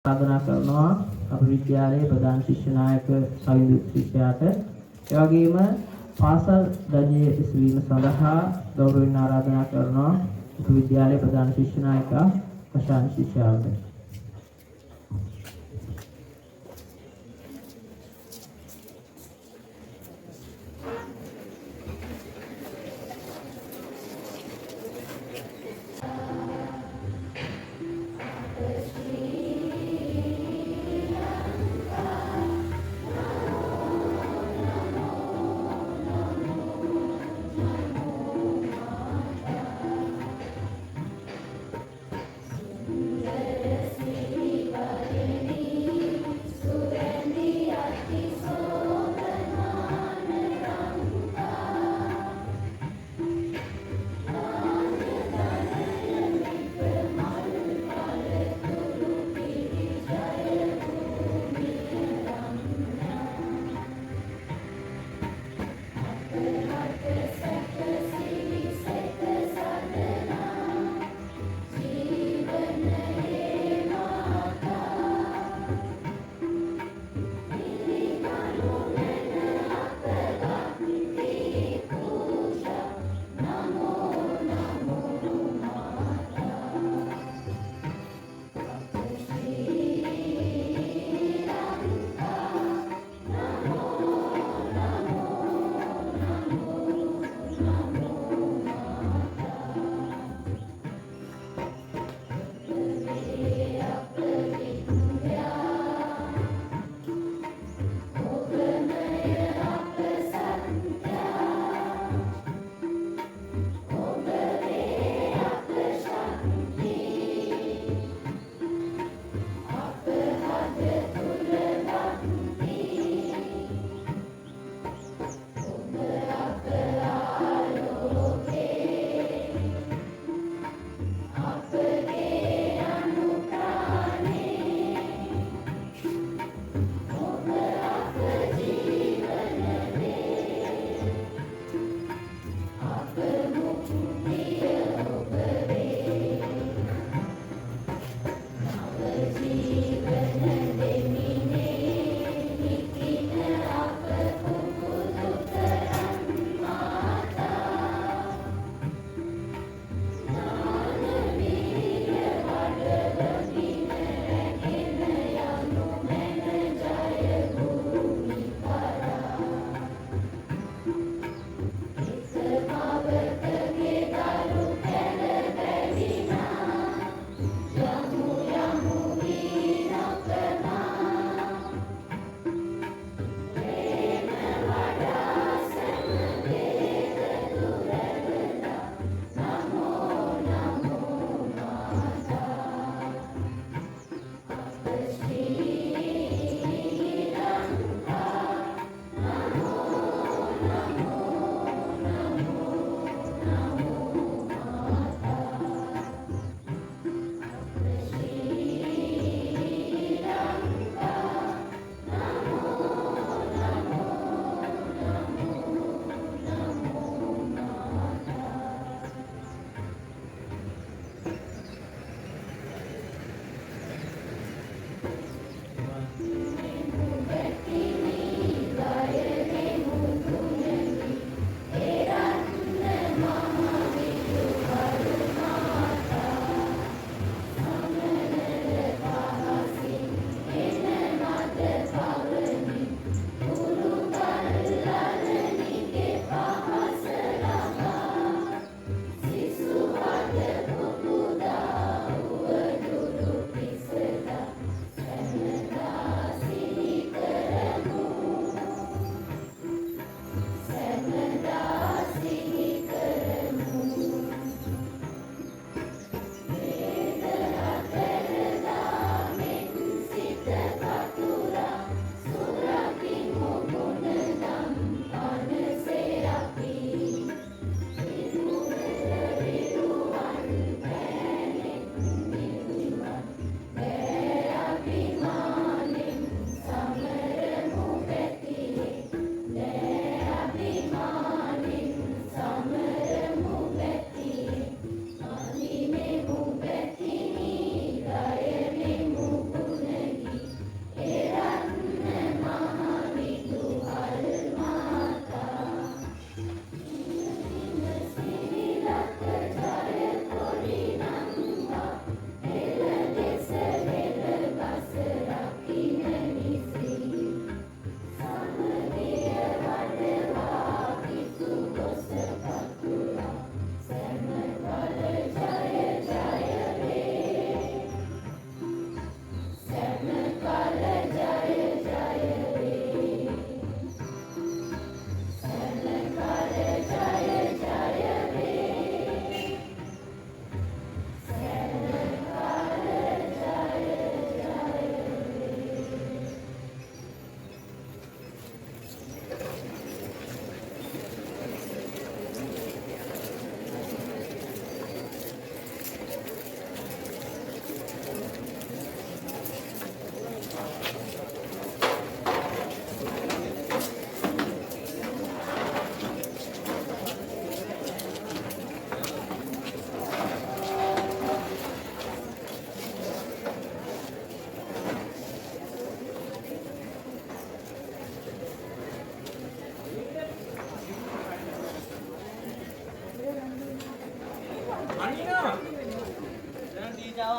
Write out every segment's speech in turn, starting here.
ආරාධනා කරනවා අපේ විද්‍යාලයේ ප්‍රධාන ශිෂ්‍ය නායක සවිඳු ශිෂ්‍යයාට ඒ වගේම පාසල් ධජයේ ඉස්වීම සඳහා ගෞරවයෙන් ආරාධනා කරනවා අපේ විද්‍යාලයේ ප්‍රධාන ශිෂ්‍ය නායක ප්‍රශාන්ත ශිෂ්‍යයාට.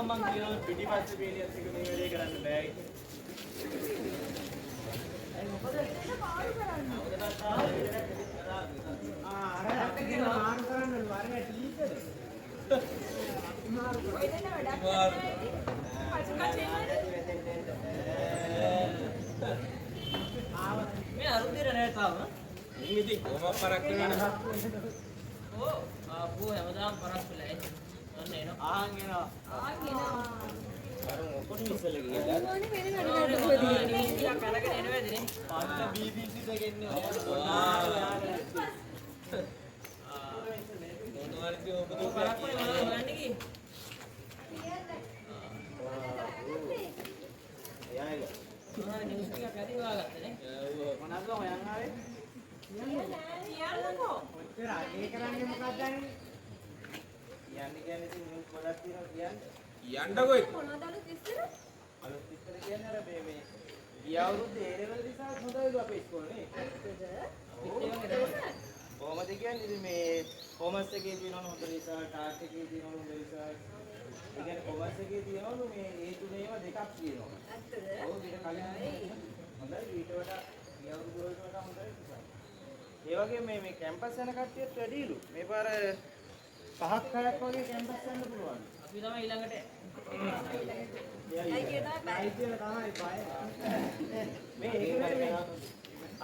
මං කියනවා පිටිපස්සේ පේලියත් එක මේ වැඩේ කරන්න බෑ කියලා. ඒ මොකද? පාරු කරන්න. අර අපිට මාරු කරන්න වරේ ටීචර්. මාරු කරන්න. ඔය දෙන්න වැඩක් නැහැ. මේ අරුතිර නෑ තාම. ඉතින් කොහොමද පරක් කරන්නේ? ඕ ආපෝ හැමදාම පරක් වෙලා ඇයි. ඔන්න එනවා. ආන් එනවා. අර මොකටද ඉස්සෙල්ලා ගියලා? ඕනේ වෙන වැඩකට ඉතියා කරගෙන එනවද නේ? පන්න BBC එකේ ඉන්නේ. මොනවද ඔබ පරක් වල හොයන්නේ කි? එයායිලා. නිවුස් ටික කැටි වාගත්තනේ. මොනවද හොයන් ආවේ? කියන්නකෝ. ඔච්චර අගේ කරන්නේ මොකක්ද අනේ? කියන්නේ ඉතින් නිවුස් ගොඩක් තියෙනවා කියන්නේ. කියන්නකෝ ඒක. මොනවද අලුත් ඉස්සර? අලුත් ඉස්සර කියන්නේ අර මේ ගිය අවුරුද්දේ A level රිසල්ට් හොඳයිලු අපේ ඉස්කෝලේ. කොහමද කියන්නේ ඉතින් මේ කොමර්ස් එකේ තියෙනවලු හොඳ රිසල්ට්, ආර්ට් එකේ තියෙනවලු හොඳ රිසල්ට්. ඒ කියන්නේ කොමර්ස් එකේ තියෙනවලු මේ ඒ තුනේම දෙකක් තියෙනවා. ඇත්තද? ඔව් ඊට කලින් හොඳයි ඊට වඩා ගිය අවුරුද්ද වලට වඩා හොඳයි රිසල්ට්. ඒ වගේ මේ කැම්පස් යන කට්ටියත් වැඩිලු. මේ පාර 5ක් 6ක් වගේ කැම්පස් යන්න පුළුවන්. අපි තමයි ඊළඟට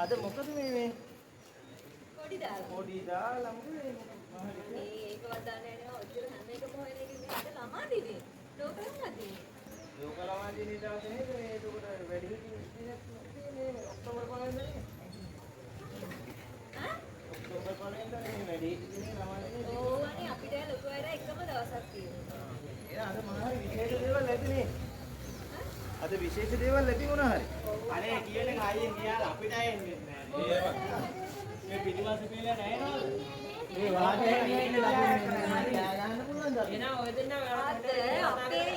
අද මොකද මේ පොඩි දාලා මොකද ඒකවත් දන්නේ නැහැ ඔච්චර හැම එකම හොයන එකකින් ඉතින් ළමා දිනේ ලෝක ළමා දිනේ දවසේ නේද මේ ඒකට වැඩි හිටියේ මේ ඔක්තෝබර් 5 වෙනිදා ඔක්තෝබර් 5 වෙනිදා මේ වැඩි හිටියේ ළමා දිනේ ඕ අනේ අපිට ලොකු අය එකම දවසක් තියෙනවා අද මොනවා හරි විශේෂ දේවල් ඇතිනේ. අද විශේෂ දේවල් ඇති මොනවා හරි. අනේ කියන එක ආයෙන් ගියාලා අපිට ආයෙන්නේ නැහැ. මේ පිටිපස්සේ පෙළලා නැහැ නේද? මේ වාදයෙන් ඉන්නේ ළමයි ගන්න පුළුවන්ද? එනවා ඔය දෙන්න අපේ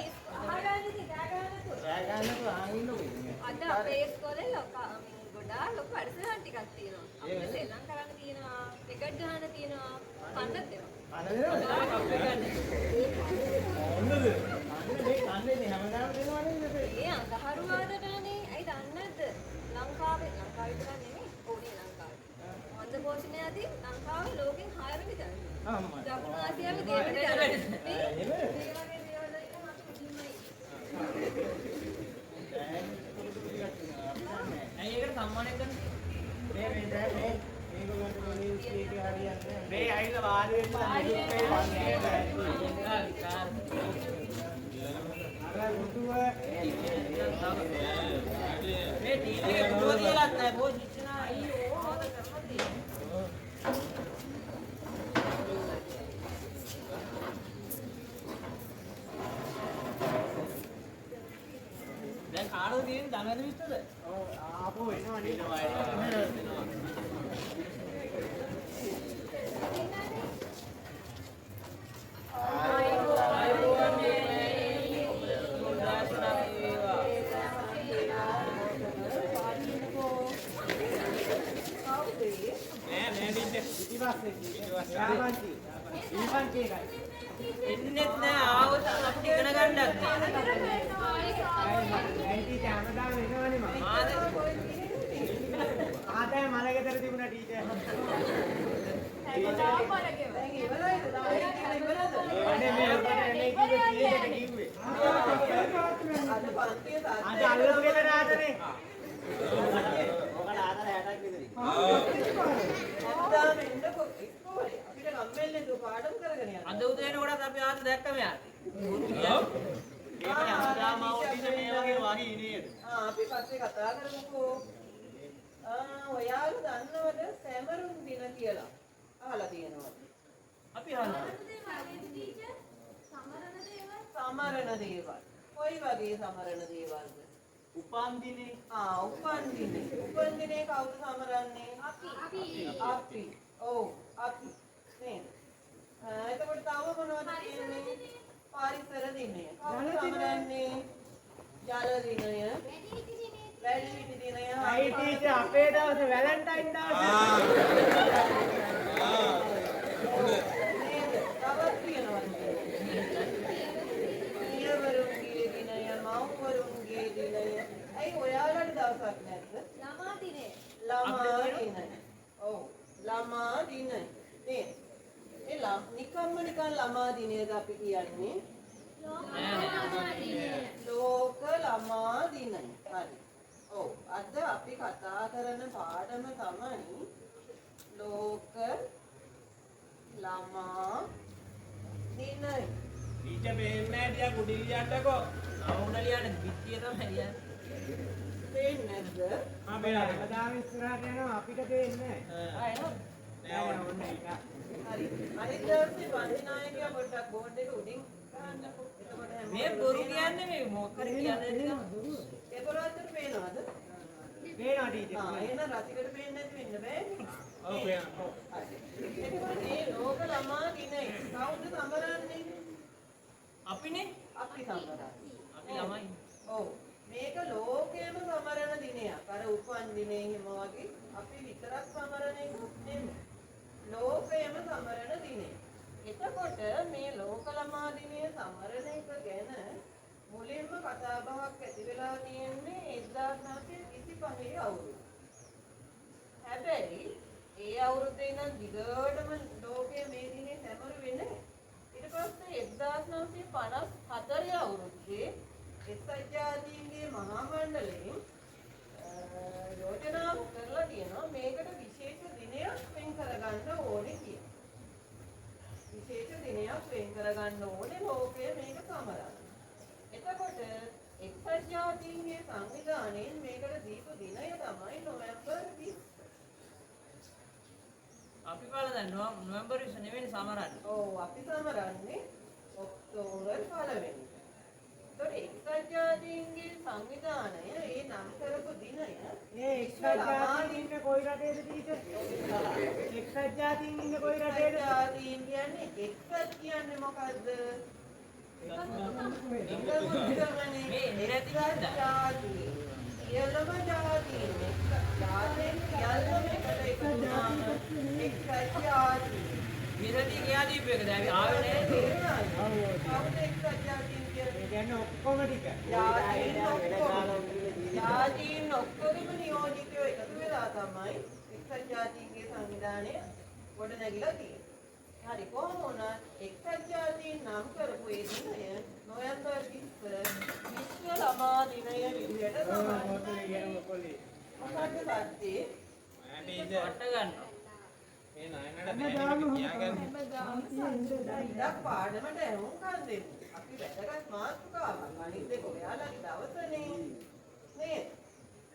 අද අපේ ඉස්කෝලේ ගොඩාක් ලොකු වැඩසටහන් ටිකක් තියෙනවා. අපිට සෙල්ලම් කරන්න තියෙනවා, ටිකට් ගහන්න තියෙනවා, පන්නත් දෙනවා. පන්න දෙනවා. ඔන්නද? මේ කන්නේ හැමදාම දෙනවා නේද? ඒ අඟහරුවාදටනේ. ඇයි දන්නේ නැද්ද? ලංකාවේ විතර නෙමෙයි. ඕනේ ලංකාවේ. අන්ද පෝෂණයදී ලංකාවේ ලෝකෙන් 6 වෙනි තැන. අම්මා. දකුණු ආසියාවේ දෙවෙනි තැන. මේ වගේ දේවල් එකම අපි කිසිමයි. ඇයි ඒකට සම්මානයක් ගන්න? මේ මේගොල්ලන්ට නිවුස් එකේ හරියන්නේ මේ ඇයිලා වාඩි වෙන්න අර මුතුව මේ ටීවී එකේ මුතුව තියලා නැහැ බෝ ඉච්චනා අයියෝ හොද කරමදී දැන් කාටද තියෙන්නේ ධනවද විශ්තද? ඔව් ආපහු එනවා නේද? ඉන්නෙත් නෑ ආවොත් අපිට ඉගෙන ගන්නත් ආතේ මලගෙදර තිබුණා ටීචර්. අනේ මේ කිව්වේ. අද අල්ලපු ගෙදර ආතනේ. ඔකට ආතර 60ක් විතරයි. අද එන්නකො ඉස්කෝලේ අපිට කම්මැල්ලෙන් දු පාඩම් කරගෙන යනවා. අද උදේ එනකොටත් අපි ආත දැක්කම යාත්. ඒක හැමදාම අවුදින මේ වගේ වහී නේද? අපි පස්සේ කතා කරමුකෝ. ඔයාලා දන්නවද සැමරුම් දින කියලා? අහලා තියෙනවද? අපි අහලා. සමරන දේවල්. කොයි වගේ සමරන දේවල්ද? උපන් දිනේ. උපන් දිනේ. උපන් දිනේ කවුද සමරන්නේ? අපි. ඔව් අපි. නේද? එතකොට තව මොනවද කියන්නේ? පාරිසර දිනය. කවුද සමරන්නේ? ජල දිනය. වැඩිහිටි දිනය. අයි ටීචර් අපේ දවසේ වැලන්ටයින් දවසේ. නේද? තවත් තියෙනවද? පියවර දින නේ එලා නිකම්ම නිකන් ළමා දිනයද අපි කියන්නේ ලෝක ළමා දිනය හරි ඔව් අද අපි කතා කරන පාඩම තමයි ලෝක ළමා දිනය ටීචර් පේන්නේ නැහැ ටිකක් උඩින් ලියන්නකෝ. අවුන ලියන්නේ පිටිය තමයි ලියන්නේ. පේන්නේ නැද්ද ආ බේලා හැමදාම ඉස්සරහට යනවා අපිට පේන්නේ නැහැ. එනවා නෑ ඕන්න ඒක. හරි අනිත් දවසේ වන්දිනායකයා පොඩ්ඩක් බෝඩ් එක උඩින් ගන්නකො එතකොට හැම මේ බොරු කියන්නේ මේ මොකක්ද කියන්නේ ඒගොල්ලෝ අතර පේනවද පේනවා ටීචර්. ආ එහෙනම් රතිකට පේන්නේ නැති වෙන්න බෑනේ ඔව් පේනවා. හරි එතකොට මේ ලෝක ළමා දිනය කවුද සමරන්නේ අපිනේ අපි සමරන්නේ අපි ළමයි. ඔව් මේක ලෝකයේම සමරන දිනයක් අර උපන් දිනේ හිම වගේ අපි විතරක් සමරන එක නෙමෙයි ලෝකයේම සමරන දිනේ එතකොට මේ ලෝක ළමා දිනය සමරන එක ගැන මුලින්ම කතා බහක් ඇති වෙලා තියෙන්නේ 1925 අවුරුද්ද. හැබැයි ඒ අවුරුද්දේ ඉඳන් දිගටම ලෝකයේ මේ දිනේ සැමරුවේ නැහැ. ඊට පස්සේ 1954 අවුරුද්දේ එක්සත් ජාතීන්ගේ මහා මණ්ඩලයෙන් යෝජනා කරලා තියෙනවා මේකට විශේෂ දිනයක් වෙන් කරගන්න ඕනේ කියලා. විශේෂ දිනයක් වෙන් කරගන්න ඕනේ ලෝකයේ මේක සමරන්න. එතකොට එක්සත් ජාතීන්ගේ සංවිධානයෙන් මේකට දීපු දිනය තමයි නොවැම්බර් 20. අපි බලලා දැන් නොවැම්බර් 20 නෙවෙයි සමරන්නේ. ඔව් අපි සමරන්නේ ඔක්තෝබර් 1 වෙනිදා. ඒතකොට එක්සත් ජාතීන්ගේ සංවිධානය ඒ නම් කරපු දිනය ඒ එක්සත් ජාතීන් ඉන්නේ කොයි රටේද ටීචර්? එක්සත් ජාතීන් ඉන්නේ කොයි රටේද? ජාතීන් කියන්නේ එක්සත් කියන්නේ මොකද්ද? මේ නිරති හින්දා. ජාතීන්. සියලුම ජාතීන් ජාතීන් සියල්ලම එකට එකතු වුණාම එක්සත් ජාතීන්. නිරති කියා දීපු එක දැන් ආවේ නෑ. කවුද එක්සත් ජාතීන් කියන්නේ? ඒ කියන්නේ ඔක්කොම ටික. ජාතීන් ඔක්කොගෙම නියෝජිතයෝ එකතු වෙලා තමයි එක්සත් ජාතීන්ගේ සංවිධානය ගොඩනැගිලා තියෙන්නේ. හරි කොහොම වුණත් එක්සත් ජාතීන් නම් කරපු ඒ දිනය නොවැම්බර් 20 විශ්ව ළමා දිනය විදිහට තමයි. මොකක්ද සත්‍යේ? වට ගන්නවා. මේ නයනට කියාගන්න. ඉතින් පාඩමට ඇහුම්කන් දෙන්න. අපි වැදගත් මාතෘකාවක් අනිත් එක ඔයාලගේ දවසනේ. නේද?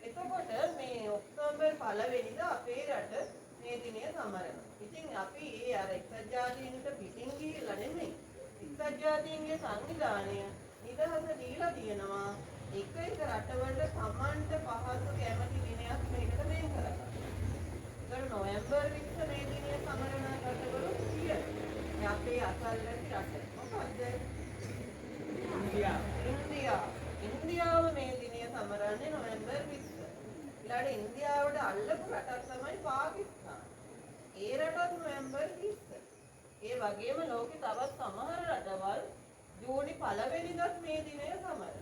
එතකොට මේ ඔක්තෝබර් 1 වෙනිදා අපේ රට මේ දිනය සමරනවා. ඉතින් අපි ඒ අර එක්සත් ජාතීන්ට පිටින් ගිහිල්ලා නෙමෙයි. එක්සත් ජාතීන්ගේ සංවිධානය නිදහස දීලා තියෙනවා. එක එක රටවල සමන්ට පහසු කැමති දිනයක් මේකට වෙන් කරගන්න. ඒකට නොවැම්බර් 20 මේ දිනය සමරන රටවල කීයද? අපේ අසල්වැසි රට. මොකද්ද? ඉන්දියාව මේ දිනය සමරන්නේ නොවැම්බර් 20. ඊළඟ ඉන්දියාවට අල්ලපු රටක් තමයි පාකිස්තාන. ඒ රටත් නොවැම්බර් 20. ඒ වගේම ලෝකේ තවත් සමහර රටවල් ජූනි 1 වෙනිදාත් මේ දිනය සමරනවා.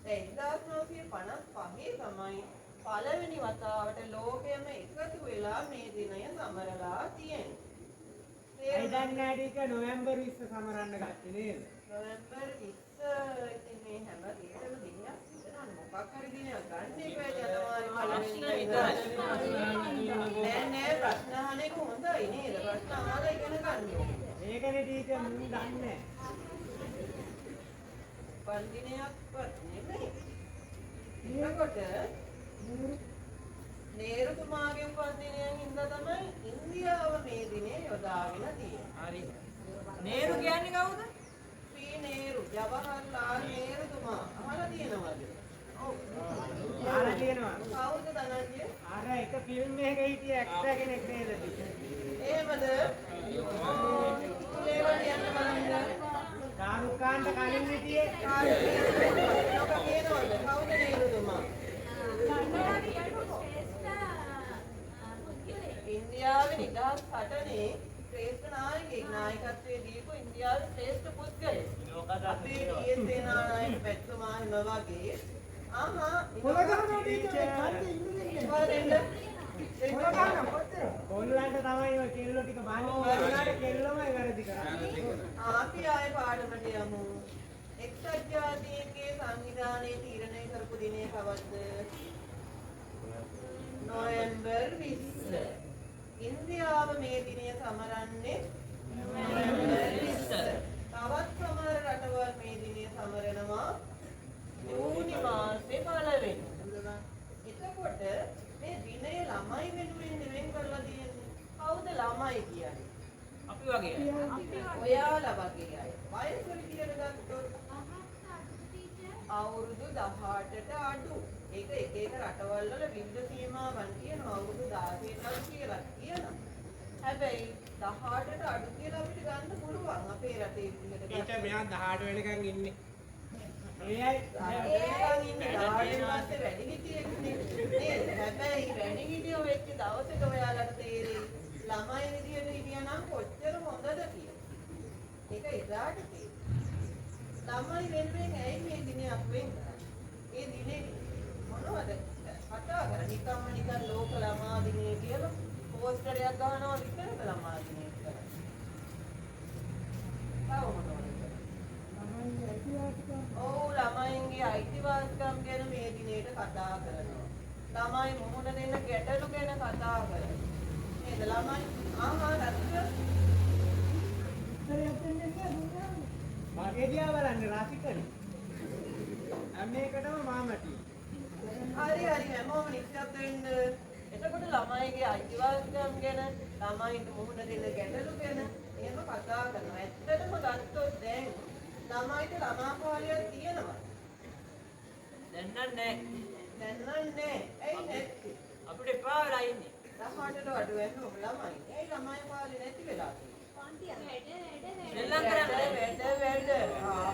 දැන් 1955 තමයි පළවෙනි වතාවට ලෝකෙම එකතු වෙලා මේ දිනය සමරලා තියෙන්නේ. ඒ දන්නේ නැහැ ටීචර් නොවැම්බර් 20 සමරන්න ගත්තේ නේද? නොවැම්බර් 20 ඉතින් මේ හැම දෙයකම දිනයක් ඉතන මොකක් හරි දිනයක් ගන්න එපා ජනවාරි නෑ ප්‍රශ්න අහන එක හොඳයි නේද? ප්‍රශ්න අහලා ඉගෙන ගන්න ඕනේ. ඒකනේ ටීචර් මම දන්නේ. පන්දිනයක්වත් නෙමෙයි. ඊළඟට නේරුතුමාගේ උපන්දිනයෙන් හින්දා තමයි ඉන්දියාව මේ දිනේ යොදාගෙන තියෙන්නේ. හරි. නේරු කියන්නේ කවුද? ශ්‍රී නේරු ජවහර්ලාල් නේරුතුමා අහලා තියෙනවද? ඔව්. ආලා තියෙනවා. කවුද ධනංජය? අර එක ෆිල්ම් එකක හිටිය ඇක්ටර් කෙනෙක් නේද ටීචර්? එහෙමද? ඒවට යන්න බලන්න. ශාරුඛ් ඛාන්ට කලින් හිටියේ ඔක කියනවද? කවුද නේරුතුමා? ඉන්දියාවේ නිදහස් සටනේ ශ්‍රේෂ්ඨ නායකයෙක් නායකත්වයේ දීපු ඉන්දියාවේ ශ්‍රේෂ්ඨ පුද්ගලයෙක්. අපේ ඊයේ සේනානායක පැතුමා හිම වගේ. ආහා පොළගහනවා ටීචර්. ඉවරෙන්න. කොල්ල ගන්න කොච්චර? කොල්ලන්ට තමයි ඔය කෙල්ලෝ ටික බාන්නේ. ඔයාලට කෙල්ලමයි වැරදි කරන්නේ. අපි ආයේ පාඩමට යමු. එක්සත් ජාතීන්ගේ සංවිධානයේ තීරණය කරපු දිනේ කවද්ද? නොවැම්බර් 20. ඉන්දියාව මේ දිනය සමරන්නේ නොවැම්බර් 20. තවත් සමහර රටවල් මේ දිනය සමරනවා ජූනි මාසේ 1 වෙනිදා. එතකොට මේ දිනය ළමයි වෙනුවෙන් වෙන් කරලා තියෙන්නේ. කවුද ළමයි කියන්නේ? අපි වගේ ඔයාලා වගේ අය. වයස විදියට ගත්තොත් අවුරුදු 18ට අඩු. ඒක එක එක රටවල් වල විවිධ සීමාවන් තියෙනවා. අවුරුදු 16ට අඩු කියලා කියනවා. හැබැයි 18ට අඩු කියලා අපිට ගන්න පුළුවන් අපේ රටේ විදිහට. ඊට මෙයා 18 වෙනකන් ඉන්නේ. ඒ අය ඒකන් ඉන්නේ 18 මාසේ වැඩි හිටියෙන්නේ. නේද? හැබැයි වැඩි හිටියෝ වෙච්ච දවසට ඔයාලට තේරෙයි ළමයි විදියට හිටියනම් කොච්චර හොඳද කියලා. ඒක එදාට තේරෙයි. ළමයි වෙනුවෙන් ඇයි මේ දිනේ අපි වෙන් කරන්නේ? ඒ දිනේ මොනවද කතා කරන්නේ? නිකම්ම නිකන් ලෝක ළමා දිනේ කියලා පෝස්ටරයක් ගහනවා විතරද ළමා දිනේ කියලා. ආව මොනවද? ඔව් ළමයින්ගේ අයිතිවාසිකම් ගැන මේ දිනේට කතා කරනවා. ළමයි මොහොත දෙන්න ගැටලු ගැන කතා කරනවා. නේද ළමයි? මගේ දිහා බලන්න රාසිකරි. හැම එකටම මාමටි. හරි හැමෝම නිශ්ශබ්ද වෙන්න. එතකොට ළමයිගේ අයිතිවාසිකම් ගැන ළමයින්ට මොහොත දෙන්න ගැටලු ගැන එහෙම කතා කරනවා. ඇත්තටම ගත්තොත් දැන් ළමයිට ළමා කාලයක් තියෙනවා. දැන් නැහැ. ඇයි නැත්තේ? අපිට එපා වෙලා ඉන්නේ. 18ට වඩා වෙන්න ළමයි. ඇයි ළමයි කාලේ නැති වෙලා දෙල්ලම් කරන්නේ වැඩ.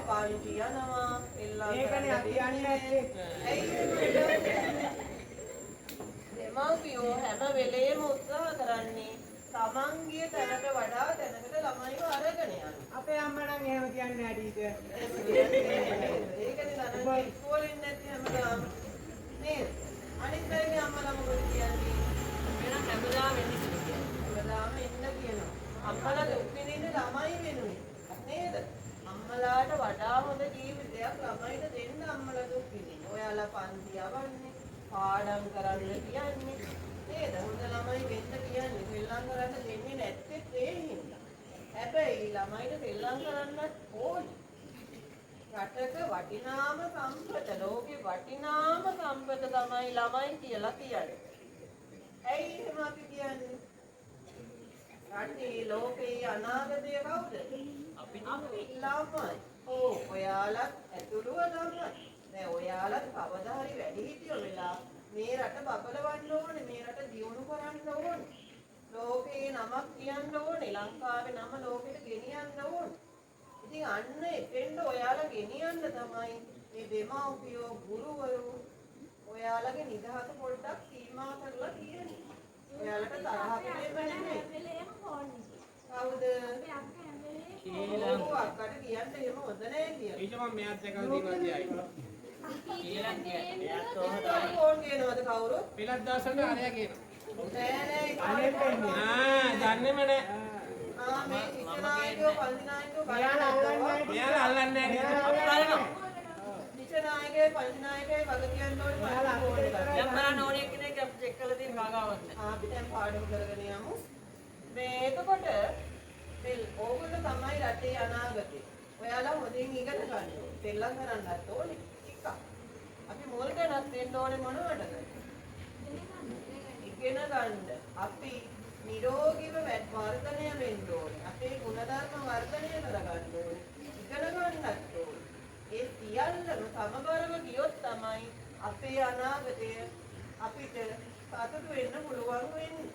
පාන්ති යනවා. ඒකනේ අපි යන්නේ නැත්තේ. දෙමව්පියෝ හැම වෙලේම උත්සාහ කරන්නේ තමන්ගේ තැනට වඩා තැනකට ළමයිව අරගෙන යන්න. අපේ අම්මා නම් එහෙම කියන්නේ නැහැ ටීචර්. ඒකනේ නරක ඉස්කෝලෙන් නැති හැමදාම නේද? අනිත් අයගේ අම්මලා මොකද කියන්නේ? වෙන හැමදාම වෙන්නේ කියලා. හැමදාම ඉන්න කියනවා. අම්මලා දුක් විඳින්නේ ළමයි වෙනුවෙන්. නේද? අම්මලාට වඩා හොඳ ජීවිතයක් ළමයිට දෙන්න අම්මලා දුක් විඳින්නේ. ඔයාලා පන්ති යවන්නේ, පාඩම් කරන්න කියන්නේ. නේද? හොඳ ළමයි වෙන්න කියන්නේ සෙල්ලම් කරන්න දෙන්නේ නැත්තේ ඒ හින්දා. හැබැයි ළමයිට සෙල්ලම් කරන්නත් ඕනේ. රටක වටිනාම සම්පත ලෝකේ වටිනාම සම්පත තමයි ළමයි කියලා කියන්නේ. ඇයි එහෙම අපි කියන්නේ? රටේ ලෝකේ අනාගතය කවුද? අපි ළමයි. ඔව් ඔයාලත් ඇතුළුව ළමයි. දැන් ඔයාලත් කවදා හරි වැඩි හිටියෝ වෙලා මේ රට බබලවන්න ඕනේ, මේ රට දියුණු කරන්න ඕනේ. ලෝකේ නමක් කියන්න ඕනේ, ලංකාවේ නම ලෝකෙට ගෙනියන්න ඕනේ. ඉතින් අන්න එතෙන්ද ඔයාලා ගෙනියන්න තමයි මේ දෙමව්පියෝ ගුරුවරු ඔයාලගේ නිදහස පොඩ්ඩක් සීමා කරලා තියෙන්නේ. ඔයාලට තරහ වෙන්නේ නැහැ. කවුද? කියලා අක්කට කියන්න එහෙම හොඳ නැහැ කියලා. ඊට මම මෙයාත් එක්කලා දිනනවා දියයි. කියලා කියන්නේ. එයාත් කොහොමද? ෆෝන් කියනවාද කවුරු? පිළක් දවසට අරයා කියනවා. නෑ අනේ දෙන්නේ. දන්නේම නැහැ. මේ ඉෂනායකයෝ පන්දිනායකයෝ මෙයාලා අල්ලන්නේ නැහැ. ඉෂනායකයෝ පන්දිනායකයෝ වග කියන්න ඕනේ. මෙයාලා අපිට දැන් බලන්න ඕනේ කෙනෙක් අපි චෙක් කරලා තියෙන කාගාවත් නැහැ. අපි දැන් පාඩම් කරගෙන යමු. මේ එතකොට ඕගොල්ලෝ තමයි රටේ අනාගතේ. ඔයාලා හොඳින් ඉගෙන ගන්න ඕනේ. දෙල්ලම් කරන්නත් ඕනේ. ටිකක්. අපි මොල් ගැනත් දෙන්න ඕනේ මොනවටද? ඉගෙන ගන්න. අපි නිරෝගීව වර්ධනය වෙන්න ඕනේ. අපේ ගුණධර්ම වර්ධනය කරගන්න ඕනේ. ඉගෙන ගන්නත් ඕනේ. ඒ සියල්ලම සමබරව ගියොත් තමයි අපේ අනාගතය අපිට සතුටු වෙන්න පුළුවන් වෙන්නේ.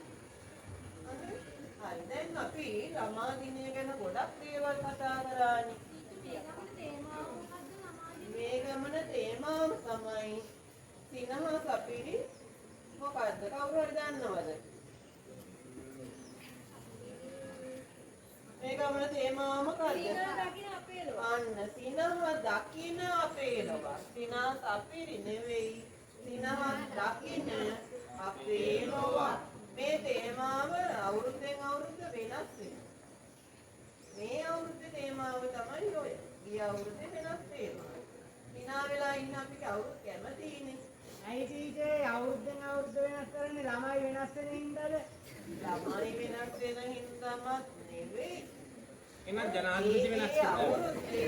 හරි. දැන් අපි ළමා දිනය ගැන ගොඩක් දේවල් කතා කරානේ. මේ ගමන තේමාව තමයි සිනහ සපිරි මොකද්ද? කවුරු හරි දන්නවද? මේ ගමන තේමාව මොකද්ද? අන්න සිනහ දකින්න අපේ ලොව. සිනහ සපිරි නෙවෙයි. සිනහ දකින්න අපේ ලොව. මේ තේමාව අවුරුද්දෙන් අවුරුද්ද වෙනස් වෙනවා. මේ අවුරුද්දේ තේමාව තමයි ඔය. ගිය අවුරුද්දේ වෙනස් තේමාව. hina වෙලා ඉන්න අපිට අවුරුදු කැමතිනේ. ඇයි ටීචර් අවුරුද්දෙන් අවුරුද්ද වෙනස් කරන්නේ ළමයි වෙනස් වෙන හින්දාද? ළමයි වෙනස් වෙන හින්දාම නෙවෙයි. එහෙනම් ජනාධිපති වෙනස් කරනවා. අවුරුද්දේ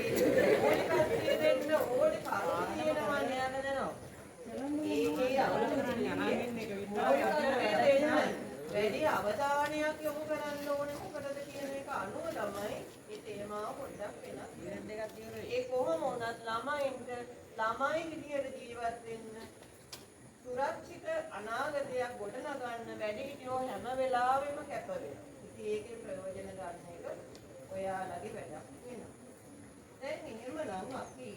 ඕනේ කට්ටිය දෙන්න ඕනේ කරුණු තියෙනවා නේද නේද? ඒ අවුරුදු වැඩි අවධානයක් යොමු කරන්න ඕනේ මොකටද කියන එක අනුව තමයි මේ තේමාව පොඩ්ඩක් වෙනස් වෙන්නේ. ඒ කොහොම වුණත් ළමයි විදියට ජීවත් වෙන්න සුරක්ෂිත අනාගතයක් ගොඩනගන්න වැඩිහිටියෝ හැම වෙලාවෙම කැප වෙනවා. ඉතින් ඒකේ ප්‍රයෝජන ගන්න එක ඔයාලගේ වැඩක් වෙනවා. දැන් එහෙමනම් අපි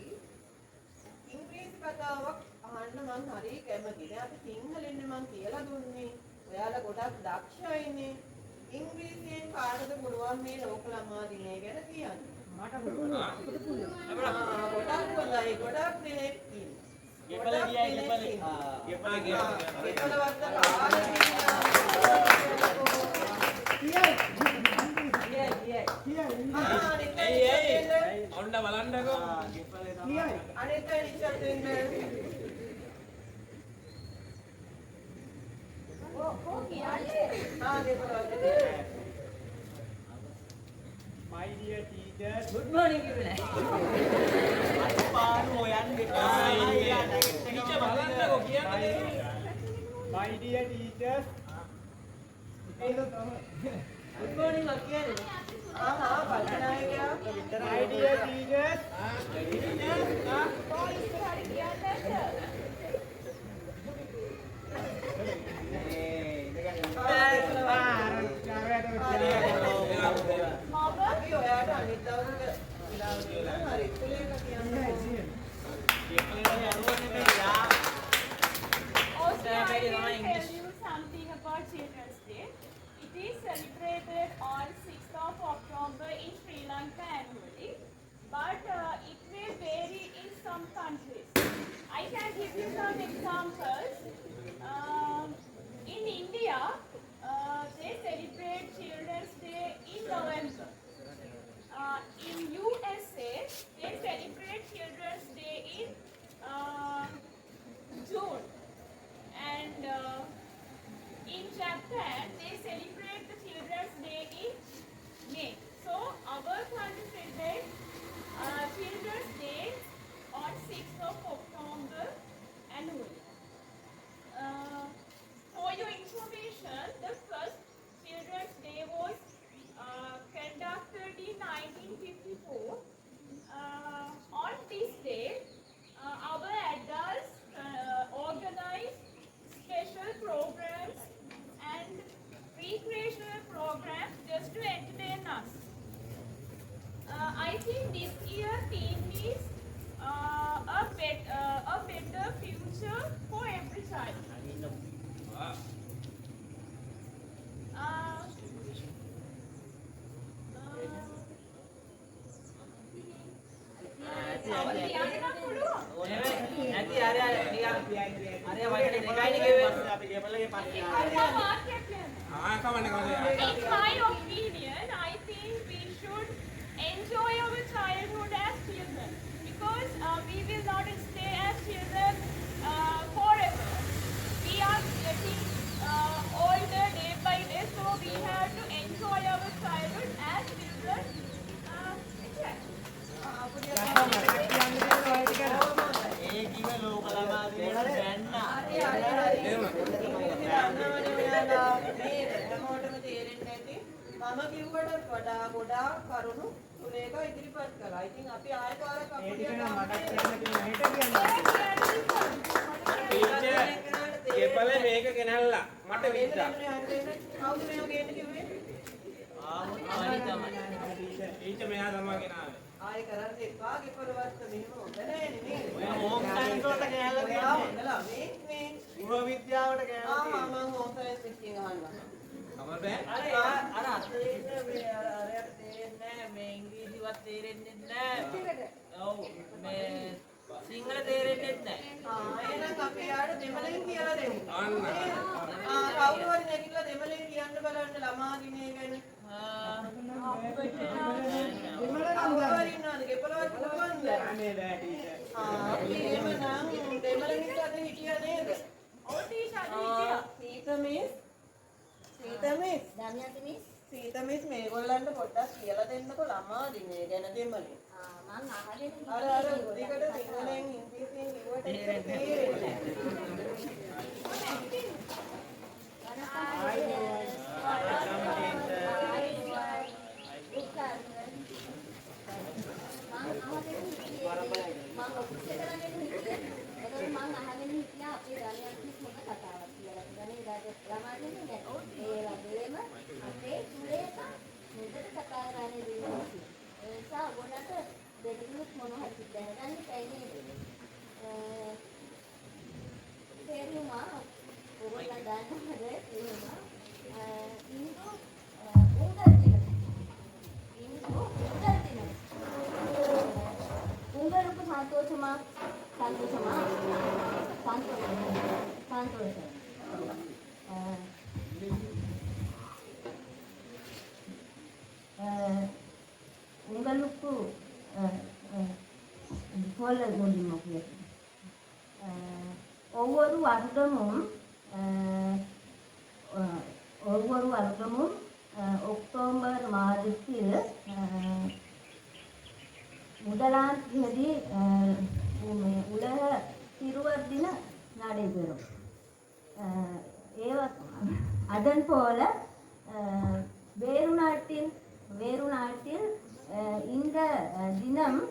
ඉංග්‍රීසි කතාවක් අහන්න මම හරි කැමතියි. අපි සිංහලෙන් මම කියලා දුන්නේ. ඔයාලා ගොඩක් දක්ෂයිනේ. ඉංග්‍රීසියෙන් කාටද පුළුවන් මේ ලෝක ළමා දිනය ගැන කියන්න? මට පුළුවන්. ගොඩක් හොඳයි. ගොඩක් දෙනෙක් ඉන්නවා. ගෙපල කියයි ගෙපල. ගෙපල වත්ත කාලේ ඔන්න බලන්නකෝ. අනිත් අය ඉස්සත් වෙන්නේ. My dear teacher. Good morning කිව්වේ නැහැ. පාරු හොයන්නේ. ටීචර් බලන්නකෝ කියන්නේ. My dear teacher. Good morning කියන්නේ. කල්පනායකයා. My dear teacher. අපි ඔයාට අනිත් දවසට විලාව දෙනවා. හරි ඉස්කෝලේ එක කියන්නේ. Also, I will tell you something about Children's Day. It is celebrated on 6th of October in Sri Lanka annually, but it may vary in some countries. I can give you some examples. In India, they celebrate Children's Day in November. In USA, they celebrate Children's Day in June. And in Japan, they celebrate the Children's Day in May. So our country celebrates Children's Day on 6th of October annually. For your information, the first Children's Day was conducted in 1954. On this day, our adults organize special programs and recreational programs just to entertain us. I think this year theme is a better future for every child. In my opinion, I think we should enjoy our childhood as children, because we will not stay as children forever. We are getting older day by day, so we have to enjoy our childhood as children. මම කිව්වට වඩා ගොඩාක් කරුණු සුලේක ඉදිරිපත් කළා. ඉතින් අපි ආයෙ පාරක් ඒ ටික අපිට නම් මතක් කරන්න තියෙනවා හෙට කියන්නේ. ටීචර් ගෙපල මේක ගෙනල්ලා මට විශ්වාස. කවුද මේව ගේන්න කිව්වේ? ටීචර් මෙයා තමයි ගෙනාවේ. ආයෙ කරන්න එපා. ගෙපලවත් මෙහෙම හොඳ නෑනේ නේද? ඔය හෝම් සයන්ස් වලට ගෙනල්ලා තියෙන්නේ. හොඳලා මේ ගෘහ විද්‍යාවට ගෙනල්ලා මම තියෙන්නේ. හෝම් සයන්ස් එකකින් අහනවා. කමර බෑ. අර අතේ ඉන්න මේ අරයට තේරෙන්නේ නැහැ. මේ ඉංග්‍රීසිවත් තේරෙන්නේ නැහැ. ඔව් මේ සිංහල තේරෙන්නේ නැහැ. එහෙනම් අපි යාට දෙමළෙන් කියලා දෙමු. කවුරු හරි නැගිටලා දෙමළෙන් කියන්න බලන්න ළමා දිනේ ගැන. කවුරු හරි ඉන්නවද? ගෙපලවත් පුළුවන්ද? අනේ බෑ ටීචර්. අපි එහෙමනම් දෙමළෙන් ඉස්සරද හිටියා නේද? ඔව් ටීචර් අද හිටියා. සීතමිස් දමියන්ති මිස් සීතමිස් මේගොල්ලන්ට පොඩ්ඩක් කියලා දෙන්නකො ළමා දිනේ ගැන දෙමළෙන්. මං අහගෙන අර උදිකට සිංහලෙන් ඉංග්‍රීසියෙන් කිව්වට ඒක තේරෙන්නේ உங்களுக்கு சொல்ல முடியுமா ஒவ்வொரு வருடமும் அக்டோபர் மாதத்தில் முதலாம் தேதி உலக சிறுவர் தினம் நடைபெறும். அதன் போல வேறு நாட்டில் இந்த தினம்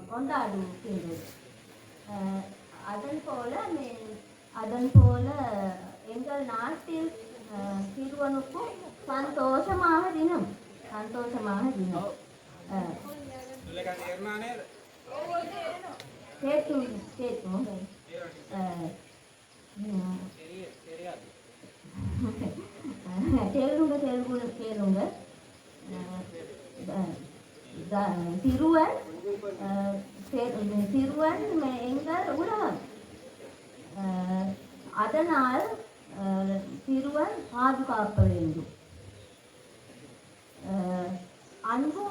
கொண்டாடுகின்றது. அதன் போல எங்கள் நாட்டில் சிறுவனுக்கும் சந்தோஷமாக தினம். கேட்கும் கேளுங்க. சிறுவன் எங்கள் உலகம். அதனால் சிறுவன் பாதுகாக்க வேண்டும். அன்பு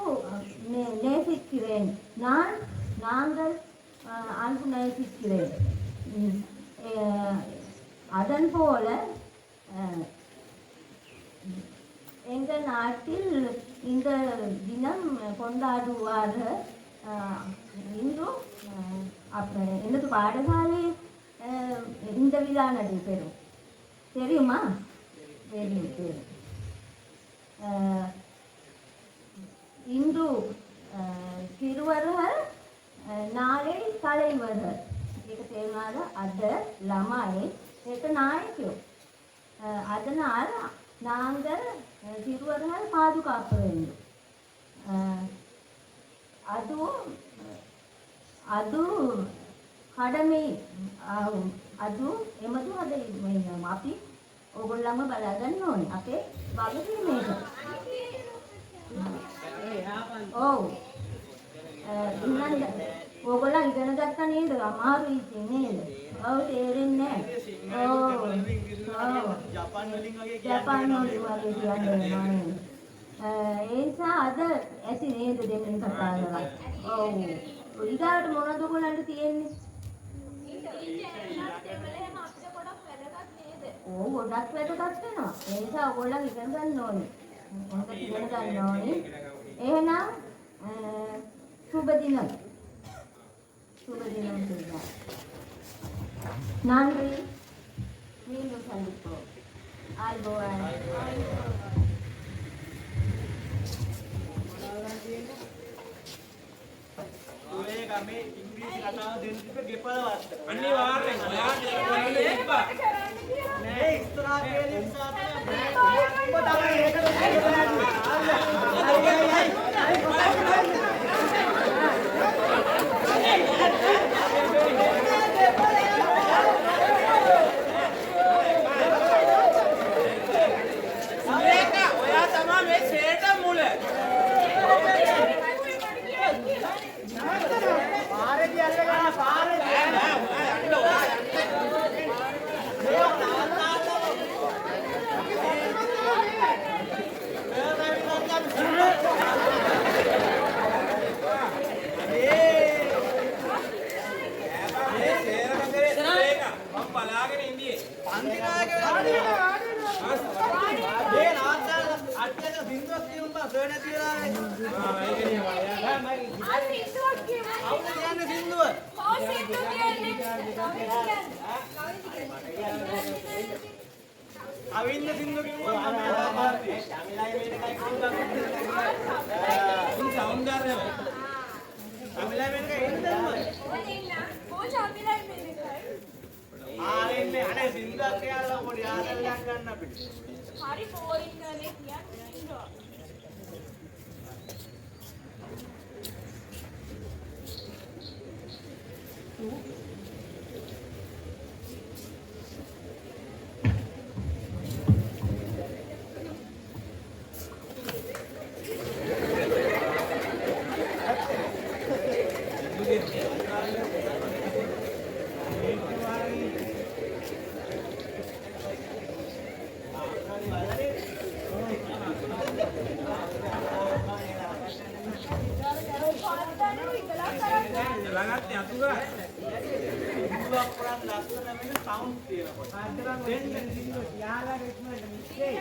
நேசிக்கிறேன். நாங்கள் அன்பு நேசிக்கிறேன். அதன் போல எங்கள் நாட்டில் இந்த தினம் கொண்டாடுவார்கள். இன்றும் எனது பாடசாலை இந்த விழா நடைபெறும். தெரியுமா? தெரியும். இன்று சிறுவர்கள் நாளை தலைவர்கள். ඒක තේරුණාද? අද ළමයි ඒක நாயකයෝ. அதனால் நாங்கள் சிறுவர்கள் பாதுகாக்க வேண்டும். ಅದು කඩමේ ಅದು එමතු හදේ අපි ඕගොල්ලන්ම බලා ගන්න ඕනේ. අපේ වගකීම මේක. ඔව්. ඕගොල්ලන් ඉගෙන ගත්තා නේද? අමාරුයි ඉතින් නේද? ඔව් තේරෙන්නේ නැහැ. ඔව්. ජපාන් වලින් වගේ කියන්නේ නෑ. ඒ නිසා අද ඇති නේද දෙන්න කතා කරලා. ඔව්. ඊගාට මොනවද ඔයගොල්ලන්ට තියෙන්නේ? ඔව් ගොඩක් වැදගත් වෙනවා. ඒ නිසා ඔයගොල්ලන් ඉගෙන ගන්න ඕනේ. මොකද ඉගෙන ගන්න ඕනේ. එහෙනම් සුබ දින. நன்றி. மீண்டும் சந்திப்போம். ආයිබෝවන්. ඔය ගමේ ඉංග්‍රීසි කතාව දෙන්න තිබ්බ ගෙපලවත්. අනිවාර්යෙන් ඔයාට කරන්න තිබ්බා. නෑ ඉස්සරහා කියලා නිසා ආරෙදි අන්තිනායක වෙලා මේ නාට්‍යල අට්ටක බින්දුවක් කියුම්බා සර් නැති වෙලාවේ ඒකනේ වලයා මම සින්දුවක් කියවන්නේ. අවුද කියන්නේ බින්දුව ඔව් සින්දු කියන්නේ. අවින්න බින්දුව කිව්වා මම ආපාර්ති ශමිලායි මේක එකයි කිව්වා සවුන්ඩ් ආරේ ශමිලායි මේක එන්නම ආරෙන්නේ අනේ බින්දුවක් කියලා පොඩි ආදරයක් ගන්න අපිට හරි බෝරින් කරේ කියන්නේ සින්දුවක්. ළඟත් යතුගා බින්දුවක් පුරන් ලස්සන මෙන්න සවුන්ඩ් තියෙනවා දෙන්න බින්දුව යාළුවාගේ ඉක්මනට මිස්සේ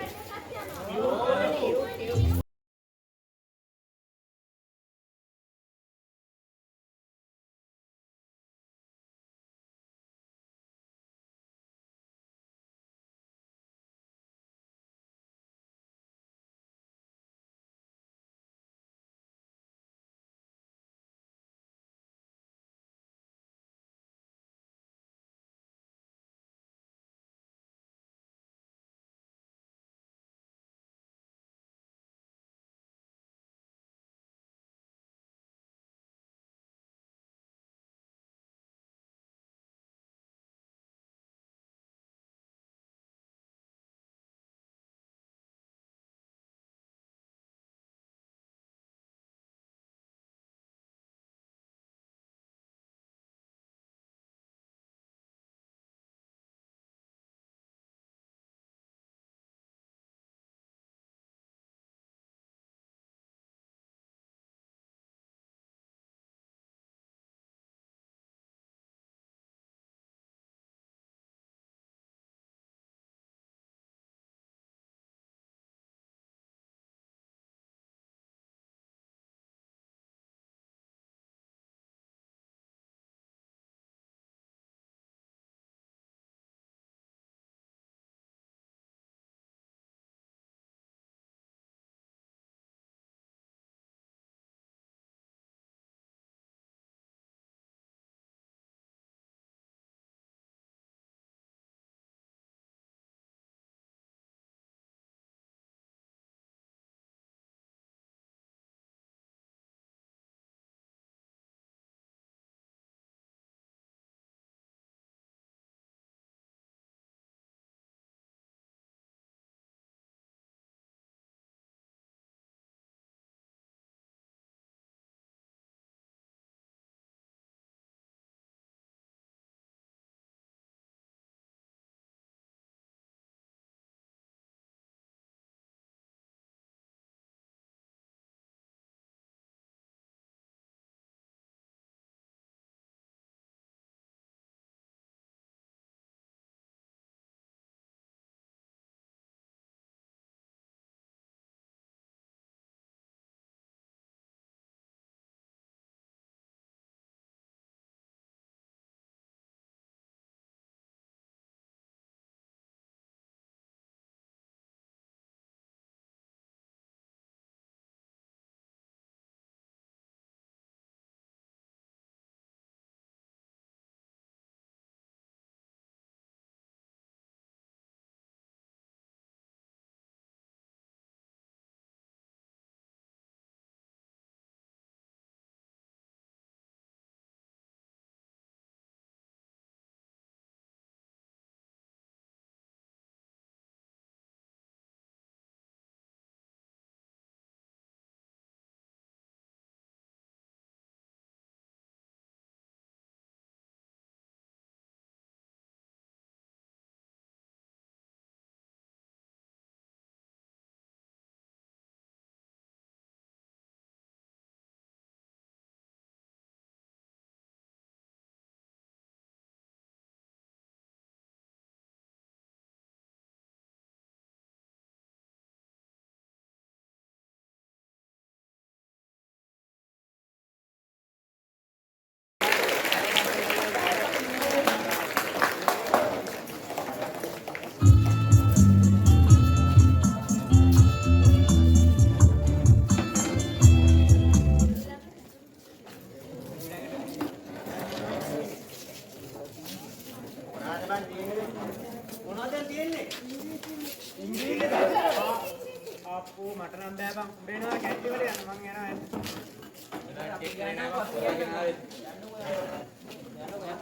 අප්පෝ මට නම් බෑ බං. උඹේනවා කැන්ටි වල යන්න මං යනවා.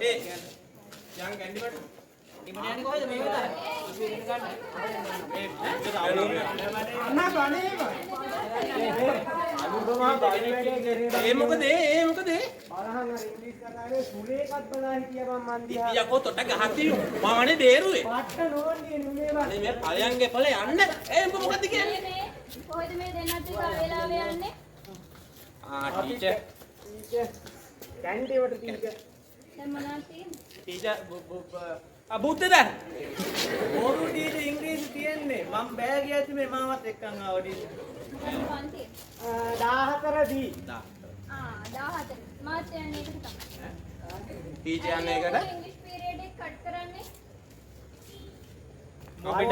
ඒ යන් කැන්ඩි වලට ඉමන යන්නේ කොහෙද මේ වෙලාවේ? අපි ඉගෙන ගන්න. අන්න බණේ බං. ඒ මොකද ඒ මොකද බලහන් අර ඉංග්‍රීසි කතාවේ සුලේකත් බලා හිටියා බං මන් දිහා. යකෝ තොට ගහතිලු මමනේ බේරුවේ පට්ට නෝන්නේ නුනේ බං. අනේ මේ ඵලයන්ගේ ඵල යන්න උඹ මොකද කියන්නේ මේ කොහෙද මේ දෙන්නත් එක වෙලාවේ යන්නේ? ටීචර් කැන්ටි වලට ටීචර්. දැන් මොනවද තියෙන්නේ? ටීචර් බුද්ධද මොරු ටීචර් ඉංග්‍රීසි තියෙන්නේ. මම බෑ කියද්දි මේ මාවත් එක්කන් ආවා ටීචර්. මොන පන්තිය? 14 දී. 14. මාත් යන්නේ ඒකට තමයි. ටීචර් යන්නේ ඒකට ඉංග්‍රීසි පීරියඩ් එක කට් කරන්නේ. අපිට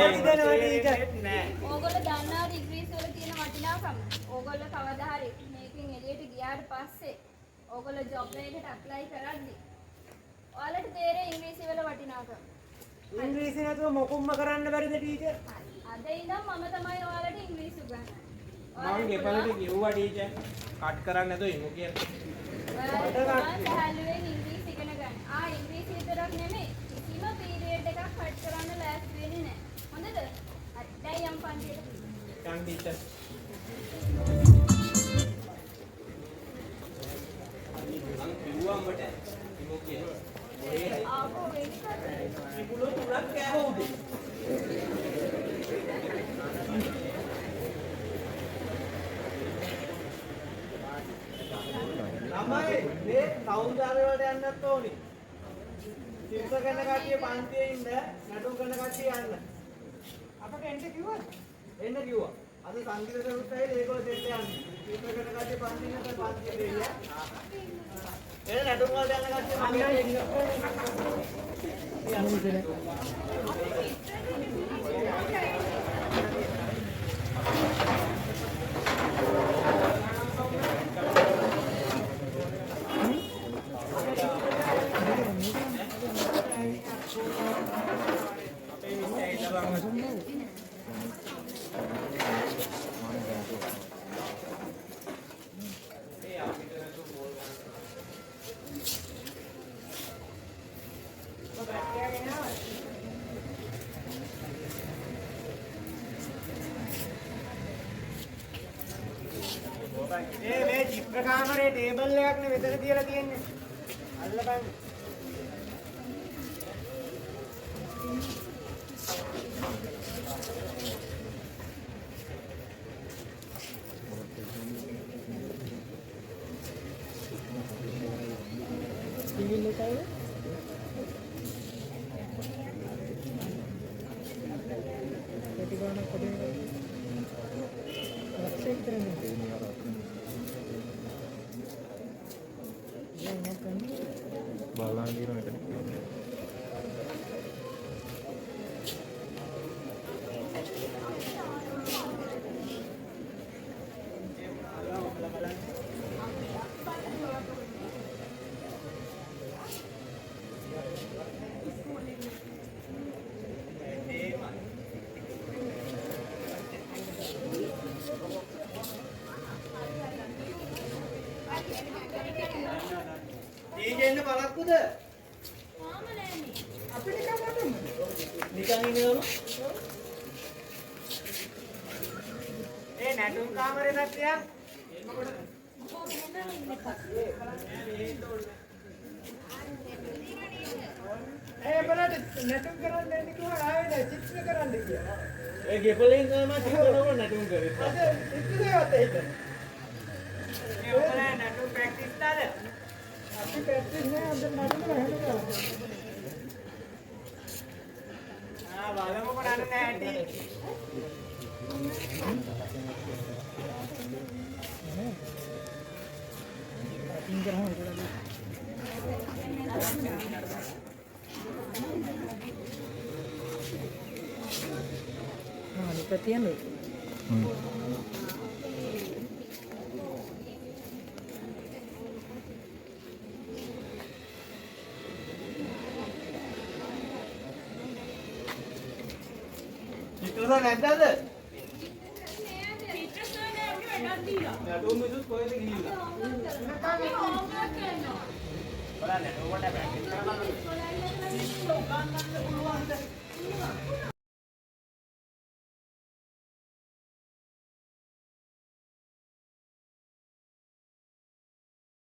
නෑ. ඕගොල්ලෝ දන්නවද ඉංග්‍රීසි වල තියෙන වටිනාකම? ඕගොල්ලෝ කවදා හරි මේකෙන් එළියට ගියාට පස්සේ ඕගොල්ලෝ ජොබ් එකකට ඇප්ලයි කරද්දි ඔයාලට තේරෙයි ඉංග්‍රීසි වල වටිනාකම. ඉංග්‍රීසි නැතුව මොකුම්ම කරන්න බැරිද ටීචර්? අද ඉඳන් මම තමයි ඔයාලට ඉංග්‍රීසි උගන්වන්නේ. මම ගෙපලට කිව්වා ටීචර් කට් කරන්න නැතුව ඉමු කියලා ඔයාලට සැලුවෙන් ඉංග්‍රීසි ඉගෙන ගන්න. ඉංග්‍රීසි විතරක් නෙමෙයි. කිසිම පීරියඩ් එකක් කට් කරන්න ලෑස්ති වෙන්නේ නැහැ. හොඳද? හරි. දැන් යම් පන්තියට. යන් ටීචර් මං කිව්වා උඹට ඉමු කියලා ආපෝ වෙන්න කරේ. ඉමුලෝ තුනක් කෑව උදේ ළමයි මේ සෞන්දර්ය වලට යන්නත් ඕනි. චිත්‍ර කරන කට්ටිය පන්තියේ ඉන්න, නටුම් කරන කට්ටිය යන්න. අපට එන්න කිව්වද? එන්න කිව්වා. අද සංගීත සරුත්තයි ඒගොල්ලෝ දෙන්න යන්නේ. චිත්‍ර කරන කට්ටිය පන්තියේ නැත්නම් පන්තියේ දෙයියා. එන්න නටුම් වලට යන කට්ටිය මේ චිත්‍ර කාමරේ ටේබල් එකක් නේ මෙතන තියලා තියෙන්නේ. අල්ලපන්. ටීචර් බලක්කුද? මාම නෑනේ. අපි නිකන් නටමු. නිකන් ඉන්නවලු. ඒ නැටුම් කාමරේ නැත්නම් බලන්න නැටුම් කරන්න දෙන්න කිව්වා ආවේ චිත්‍ර කරන්න කියලා. ඒ ගෙපලෙන් තමයි චිත්‍ර කරන නටුම් කරේ. අද චිත්‍රේවත් ඒක. ඒ ඔයාලා නැටුම් ප්‍රැක්ටිස් දාද? අපි ප්‍රැක්ටිස් නෑ අද නටුම් කරන්නේ. බලමුකෝ නටන්න ඇටි. චිත්‍රස නැද්ද අද? එකක් දීලා. නඩුව මිදුත් කොහෙද ගිහිල්ලා? අපි homework කරනවා. බලන්න ඔකට ප්‍රැක්ටිස් කරනවා. ඉස්කෝලේ ඉඳලා